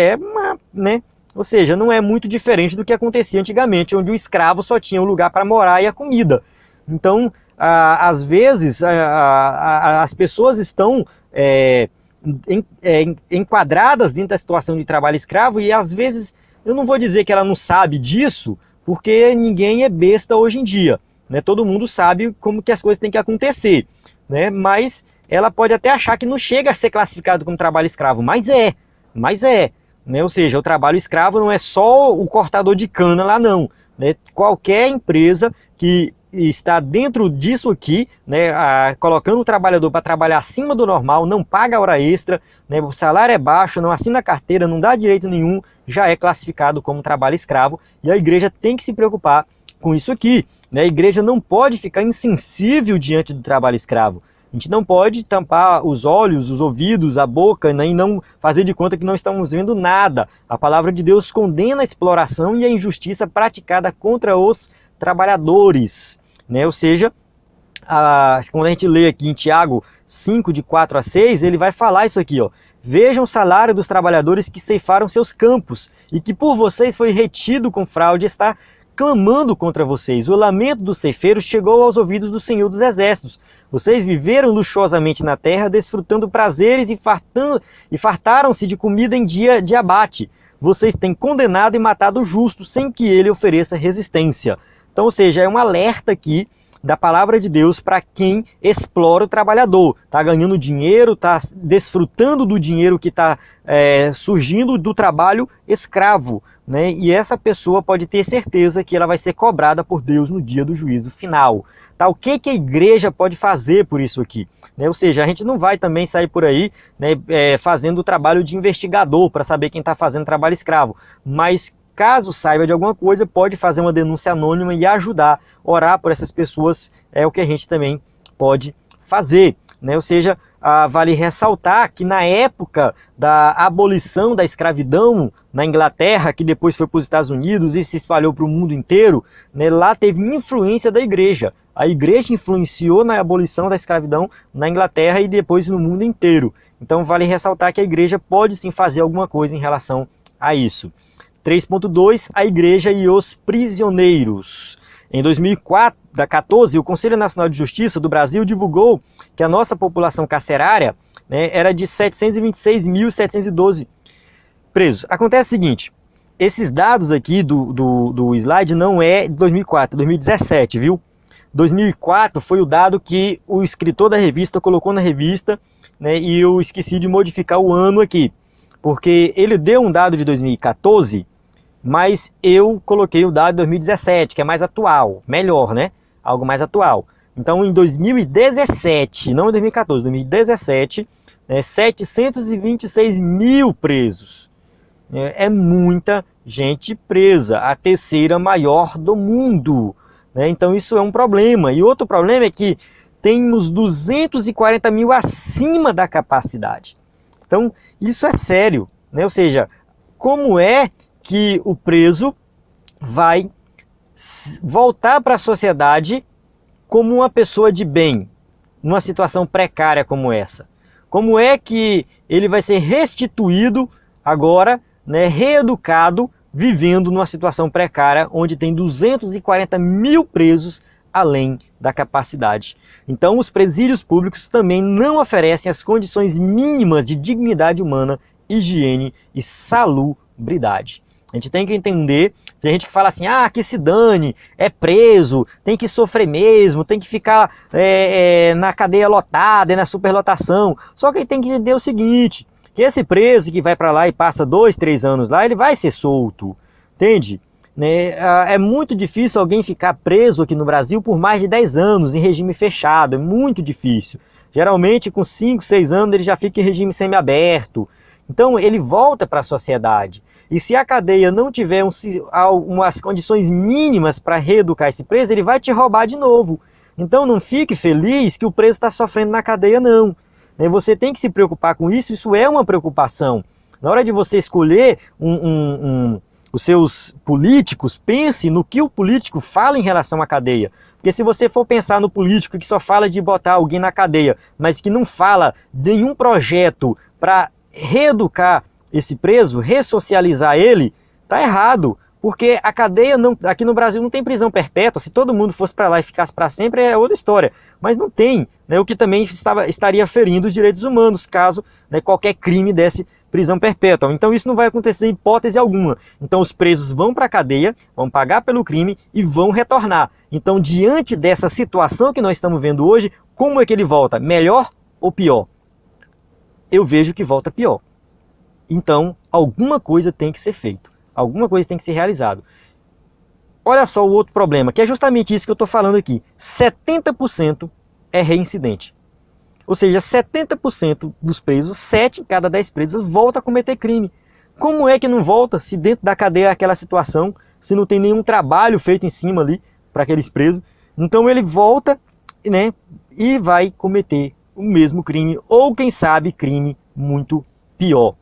né? Ou seja, não é muito diferente do que acontecia antigamente, onde o escravo só tinha o lugar para morar e a comida. Então, às vezes, as pessoas estão enquadradas dentro da situação de trabalho escravo e, às vezes, eu não vou dizer que ela não sabe disso, porque ninguém é besta hoje em dia, né? Todo mundo sabe como que as coisas têm que acontecer, né? Mas ela pode até achar que não chega a ser classificado como trabalho escravo, mas é, né? Ou seja, o trabalho escravo não é só o cortador de cana lá não, né? Qualquer empresa que está dentro disso aqui, né, colocando o trabalhador para trabalhar acima do normal, não paga hora extra, né, o salário é baixo, não assina carteira, não dá direito nenhum, já é classificado como trabalho escravo, e a igreja tem que se preocupar com isso aqui, né? A igreja não pode ficar insensível diante do trabalho escravo. A gente não pode tampar os olhos, os ouvidos, a boca, né, e não fazer de conta que não estamos vendo nada. A palavra de Deus condena a exploração e a injustiça praticada contra os trabalhadores, né? Ou seja, quando a gente lê aqui em Tiago 5, de 4 a 6, ele vai falar isso aqui, ó. Vejam o salário dos trabalhadores que ceifaram seus campos e que por vocês foi retido com fraude, está clamando contra vocês. O lamento dos ceifeiros chegou aos ouvidos do Senhor dos Exércitos. Vocês viveram luxuosamente na terra, desfrutando prazeres e fartaram-se de comida em dia de abate. Vocês têm condenado e matado o justo, sem que ele ofereça resistência. Então, ou seja, é um alerta aqui da palavra de Deus para quem explora o trabalhador. Está ganhando dinheiro, está desfrutando do dinheiro que está surgindo do trabalho escravo, né? E essa pessoa pode ter certeza que ela vai ser cobrada por Deus no dia do juízo final. Tá? O que a igreja pode fazer por isso aqui? Né? Ou seja, a gente não vai também sair por aí, né, fazendo o trabalho de investigador para saber quem está fazendo trabalho escravo, mas caso saiba de alguma coisa, pode fazer uma denúncia anônima e ajudar, orar por essas pessoas, é o que a gente também pode fazer, né? Ou seja, vale ressaltar que na época da abolição da escravidão na Inglaterra, que depois foi para os Estados Unidos e se espalhou para o mundo inteiro, né, lá teve influência da igreja. A igreja influenciou na abolição da escravidão na Inglaterra e depois no mundo inteiro. Então vale ressaltar que a igreja pode sim fazer alguma coisa em relação a isso. 3.2, a igreja e os prisioneiros. Em 2014, o Conselho Nacional de Justiça do Brasil divulgou que a nossa população carcerária, né, era de 726.712 presos. Acontece o seguinte, esses dados aqui do slide não é de 2004, 2017, viu? 2004 foi o dado que o escritor da revista colocou na revista, né, e eu esqueci de modificar o ano aqui, porque ele deu um dado de 2014, mas eu coloquei o dado de 2017, que é mais atual, melhor, né? Algo mais atual. Então, em 2017, não em 2014, 2017, 726 mil presos. É muita gente presa, a terceira maior do mundo, né? Então, isso é um problema. E outro problema é que temos 240 mil acima da capacidade. Então, isso é sério, né? Ou seja, como é que o preso vai voltar para a sociedade como uma pessoa de bem, numa situação precária como essa? Como é que ele vai ser restituído agora, né, reeducado, vivendo numa situação precária, onde tem 240 mil presos além da capacidade? Então, os presídios públicos também não oferecem as condições mínimas de dignidade humana, higiene e salubridade. A gente tem que entender, tem gente que fala assim, que se dane, é preso, tem que sofrer mesmo, tem que ficar na cadeia lotada, na superlotação. Só que ele tem que entender o seguinte, que esse preso que vai para lá e passa 2, 3 anos lá, ele vai ser solto, entende? né? É muito difícil alguém ficar preso aqui no Brasil por mais de 10 anos em regime fechado, é muito difícil. Geralmente com 5, 6 anos ele já fica em regime semiaberto. Então ele volta para a sociedade. E se a cadeia não tiver umas condições mínimas para reeducar esse preso, ele vai te roubar de novo. Então não fique feliz que o preso está sofrendo na cadeia, não. Você tem que se preocupar com isso, isso é uma preocupação. Na hora de você escolher os seus políticos, pense no que o político fala em relação à cadeia. Porque se você for pensar no político que só fala de botar alguém na cadeia, mas que não fala de nenhum projeto para reeducar esse preso, ressocializar ele, tá errado. Porque a cadeia, aqui no Brasil não tem prisão perpétua. Se todo mundo fosse para lá e ficasse para sempre, é outra história. Mas não tem, né? O que também estaria ferindo os direitos humanos, caso, né, qualquer crime desse prisão perpétua. Então isso não vai acontecer em hipótese alguma. Então os presos vão para a cadeia, vão pagar pelo crime e vão retornar. Então, diante dessa situação que nós estamos vendo hoje, como é que ele volta? Melhor ou pior? Eu vejo que volta pior. Então, alguma coisa tem que ser feita. Alguma coisa tem que ser realizado. Olha só o outro problema, que é justamente isso que eu estou falando aqui. 70% é reincidente. Ou seja, 70% dos presos, 7 em cada 10 presos, volta a cometer crime. Como é que não volta se dentro da cadeia é aquela situação, se não tem nenhum trabalho feito em cima ali para aqueles presos? Então ele volta, né, e vai cometer o mesmo crime, ou quem sabe crime muito pior.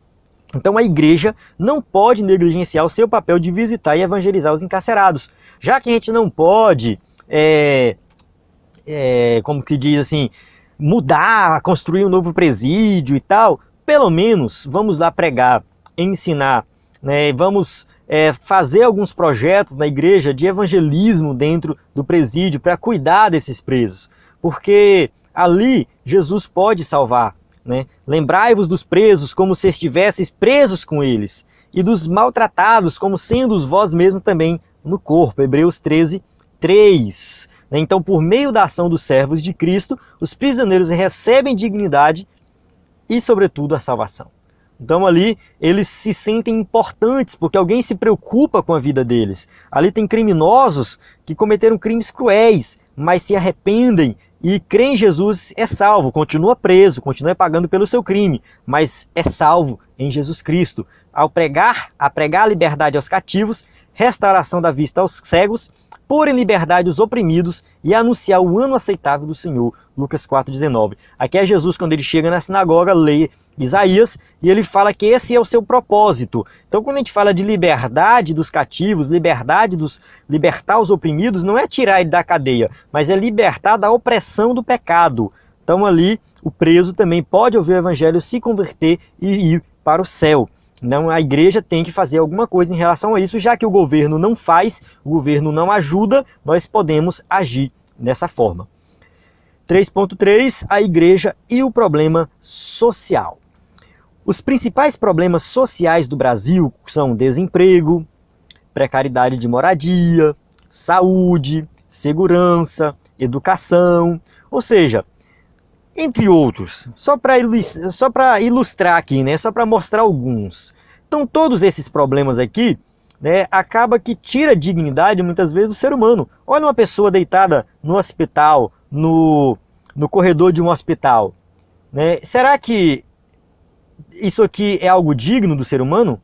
Então a igreja não pode negligenciar o seu papel de visitar e evangelizar os encarcerados. Já que a gente não pode, como que diz assim, mudar, construir um novo presídio e tal, pelo menos vamos lá pregar, ensinar, né? Vamos fazer alguns projetos na igreja de evangelismo dentro do presídio para cuidar desses presos. Porque ali Jesus pode salvar. Né? Lembrai-vos dos presos como se estivesseis presos com eles, e dos maltratados como sendo vós mesmos também no corpo. Hebreus 13, 3. Então, por meio da ação dos servos de Cristo, os prisioneiros recebem dignidade e, sobretudo, a salvação. Então ali eles se sentem importantes, porque alguém se preocupa com a vida deles. Ali tem criminosos que cometeram crimes cruéis, mas se arrependem e crê em Jesus, é salvo, continua preso, continua pagando pelo seu crime, mas é salvo em Jesus Cristo. Ao pregar a liberdade aos cativos, restauração da vista aos cegos, pôr em liberdade os oprimidos e anunciar o ano aceitável do Senhor. Lucas 4,19. Aqui é Jesus quando ele chega na sinagoga, lê Isaías e ele fala que esse é o seu propósito. Então quando a gente fala de liberdade dos cativos, libertar os oprimidos, não é tirar ele da cadeia, mas é libertar da opressão do pecado. Então ali o preso também pode ouvir o evangelho, se converter e ir para o céu. Então a igreja tem que fazer alguma coisa em relação a isso, já que o governo não faz, o governo não ajuda, nós podemos agir dessa forma. 3.3, a igreja e o problema social. Os principais problemas sociais do Brasil são desemprego, precariedade de moradia, saúde, segurança, educação, ou seja, entre outros, só para ilustrar aqui, né? Só para mostrar alguns. Então todos esses problemas aqui, né, acaba que tira a dignidade muitas vezes do ser humano. Olha uma pessoa deitada no hospital, no corredor de um hospital, né? Será que isso aqui é algo digno do ser humano?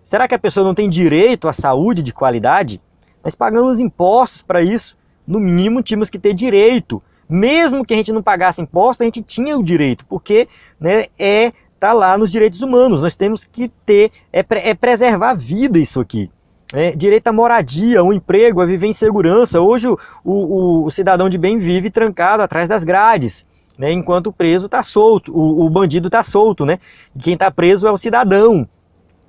Será que a pessoa não tem direito à saúde de qualidade? Nós pagamos impostos para isso, no mínimo tínhamos que ter direito. Mesmo que a gente não pagasse imposto, a gente tinha o direito, porque, né, tá lá nos direitos humanos. Nós temos que ter, preservar a vida isso aqui. Direito à moradia, um emprego, a viver em segurança. Hoje o cidadão de bem vive trancado atrás das grades, né, enquanto o preso está solto, o bandido está solto, né? E quem está preso é o cidadão.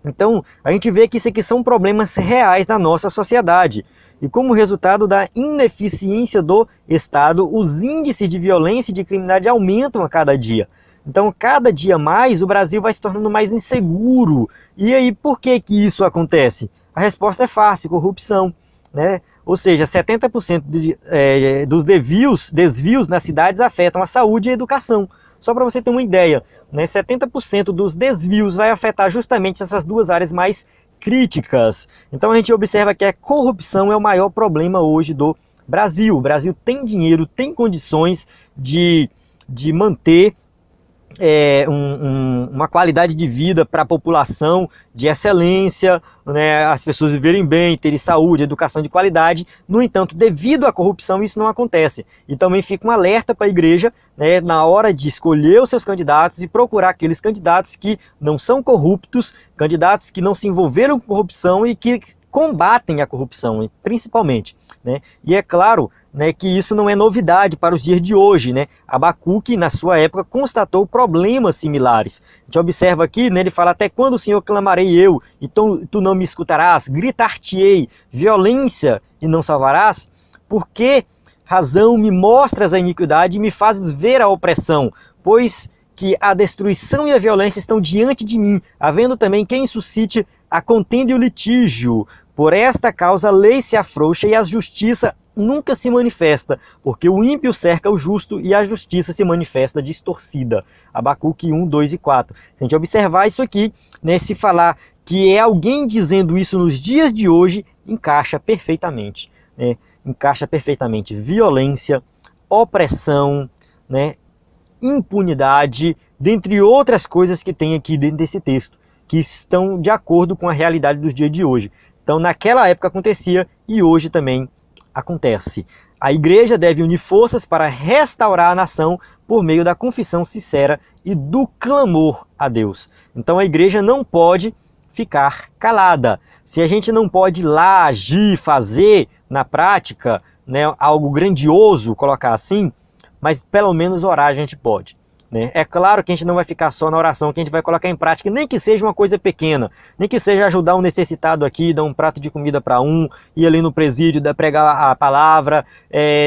Então a gente vê que isso aqui são problemas reais na nossa sociedade. E como resultado da ineficiência do Estado, os índices de violência e de criminalidade aumentam a cada dia. Então, cada dia mais, o Brasil vai se tornando mais inseguro. E aí, por que que isso acontece? A resposta é fácil: corrupção, né? Ou seja, 70% dos desvios nas cidades afetam a saúde e a educação. Só para você ter uma ideia, né? 70% dos desvios vai afetar justamente essas duas áreas mais críticas. Então a gente observa que a corrupção é o maior problema hoje do Brasil. O Brasil tem dinheiro, tem condições de manter uma qualidade de vida para a população de excelência, né, as pessoas viverem bem, terem saúde, educação de qualidade. No entanto, devido à corrupção, isso não acontece. E também fica um alerta para a igreja, né, na hora de escolher os seus candidatos e procurar aqueles candidatos que não são corruptos, candidatos que não se envolveram com corrupção e que combatem a corrupção, principalmente, né? E é claro, né, que isso não é novidade para os dias de hoje, né? Abacuque, na sua época, constatou problemas similares. A gente observa aqui, né, ele fala: até quando, Senhor, clamarei eu, e tu não me escutarás? Gritar-te-ei violência e não salvarás? Por que razão me mostras a iniquidade e me fazes ver a opressão? Pois que a destruição e a violência estão diante de mim, havendo também quem suscite a contenda e o litígio. Por esta causa a lei se afrouxa e a justiça nunca se manifesta, porque o ímpio cerca o justo e a justiça se manifesta distorcida. Abacuque 1, 2 e 4. Se a gente observar isso aqui, né, se falar que é alguém dizendo isso nos dias de hoje, encaixa perfeitamente, né? Encaixa perfeitamente violência, opressão, né, impunidade, dentre outras coisas que tem aqui dentro desse texto, que estão de acordo com a realidade dos dias de hoje. Então, naquela época acontecia e hoje também acontece. A igreja deve unir forças para restaurar a nação por meio da confissão sincera e do clamor a Deus. Então, a igreja não pode ficar calada. Se a gente não pode ir lá agir, fazer na prática, né, algo grandioso, colocar assim, mas pelo menos orar a gente pode, né? É claro que a gente não vai ficar só na oração, que a gente vai colocar em prática, nem que seja uma coisa pequena, nem que seja ajudar um necessitado aqui, dar um prato de comida para um, ir ali no presídio, pregar a palavra,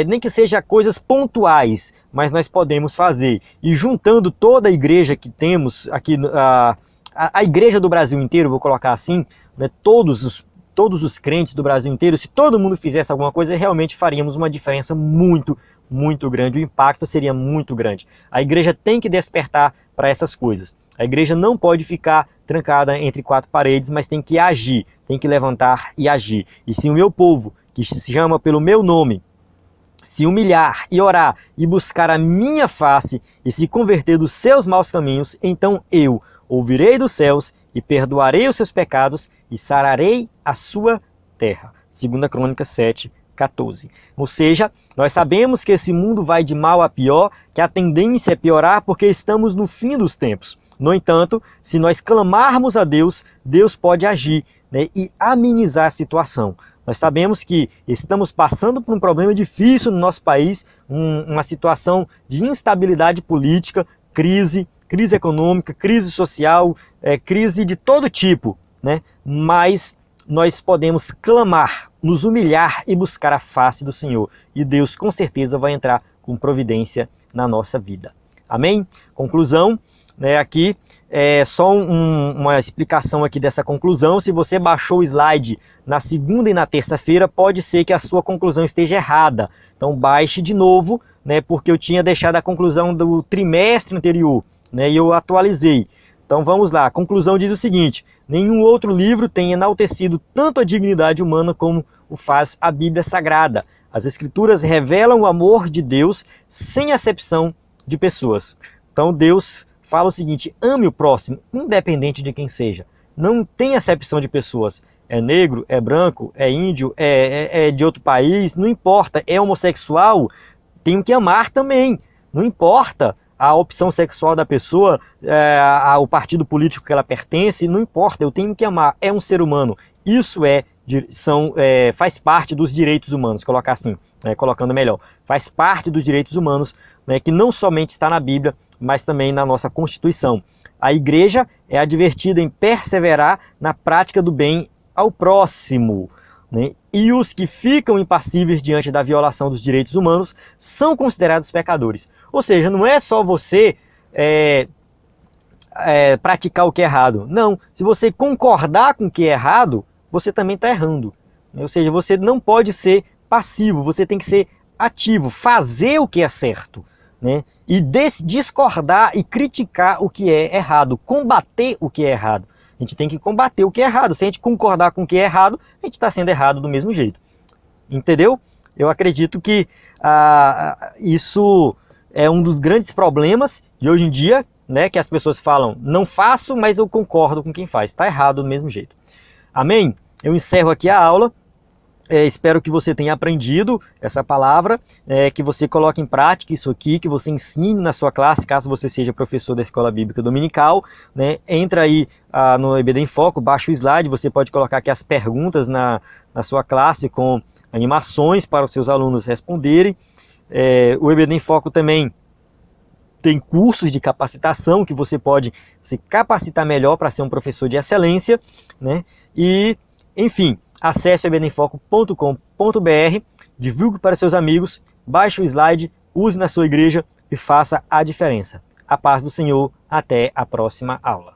nem que seja coisas pontuais, mas nós podemos fazer. E juntando toda a igreja que temos aqui, a igreja do Brasil inteiro, vou colocar assim, né, todos os crentes do Brasil inteiro, se todo mundo fizesse alguma coisa, realmente faríamos uma diferença muito grande, o impacto seria muito grande. A igreja tem que despertar para essas coisas. A igreja não pode ficar trancada entre quatro paredes, mas tem que agir, tem que levantar e agir. E se o meu povo, que se chama pelo meu nome, se humilhar e orar e buscar a minha face e se converter dos seus maus caminhos, então eu ouvirei dos céus e perdoarei os seus pecados e sararei a sua terra. 2 Crônicas 7, 14. Ou seja, nós sabemos que esse mundo vai de mal a pior, que a tendência é piorar porque estamos no fim dos tempos. No entanto, se nós clamarmos a Deus, Deus pode agir, né, e amenizar a situação. Nós sabemos que estamos passando por um problema difícil no nosso país, uma situação de instabilidade política, crise econômica, crise social, crise de todo tipo, né? Mas nós podemos clamar, nos humilhar e buscar a face do Senhor. E Deus com certeza vai entrar com providência na nossa vida. Amém? Conclusão, né, aqui é só uma explicação aqui dessa conclusão. Se você baixou o slide na segunda e na terça-feira, pode ser que a sua conclusão esteja errada. Então baixe de novo, né, porque eu tinha deixado a conclusão do trimestre anterior, né, e eu atualizei. Então vamos lá, a conclusão diz o seguinte: nenhum outro livro tem enaltecido tanto a dignidade humana como o faz a Bíblia Sagrada. As Escrituras revelam o amor de Deus sem acepção de pessoas. Então Deus fala o seguinte: ame o próximo, independente de quem seja. Não tem acepção de pessoas. É negro, é branco, é índio, é de outro país, não importa. É homossexual, tenho que amar também. Não importa a opção sexual da pessoa, o partido político que ela pertence, não importa, eu tenho que amar, é um ser humano. Isso faz parte dos direitos humanos, colocar assim, né, colocando melhor. Faz parte dos direitos humanos, né, que não somente está na Bíblia, mas também na nossa Constituição. A igreja é advertida em perseverar na prática do bem ao próximo, né? E os que ficam impassíveis diante da violação dos direitos humanos são considerados pecadores. Ou seja, não é só você praticar o que é errado. Não, se você concordar com o que é errado, você também está errando. Ou seja, você não pode ser passivo, você tem que ser ativo, fazer o que é certo, né? E discordar e criticar o que é errado, combater o que é errado. A gente tem que combater o que é errado. Se a gente concordar com o que é errado, a gente está sendo errado do mesmo jeito. Entendeu? Eu acredito que isso é um dos grandes problemas de hoje em dia, né, que as pessoas falam, não faço, mas eu concordo com quem faz. Está errado do mesmo jeito. Amém? Eu encerro aqui a aula. Espero que você tenha aprendido essa palavra, que você coloque em prática isso aqui, que você ensine na sua classe, caso você seja professor da Escola Bíblica Dominical, né? Entra aí no EBD em Foco, baixa o slide, você pode colocar aqui as perguntas na sua classe com animações para os seus alunos responderem. O EBD em Foco também tem cursos de capacitação que você pode se capacitar melhor para ser um professor de excelência, né? E, enfim, acesse ebdenfoco.com.br, divulgue para seus amigos, baixe o slide, use na sua igreja e faça a diferença. A paz do Senhor, até a próxima aula.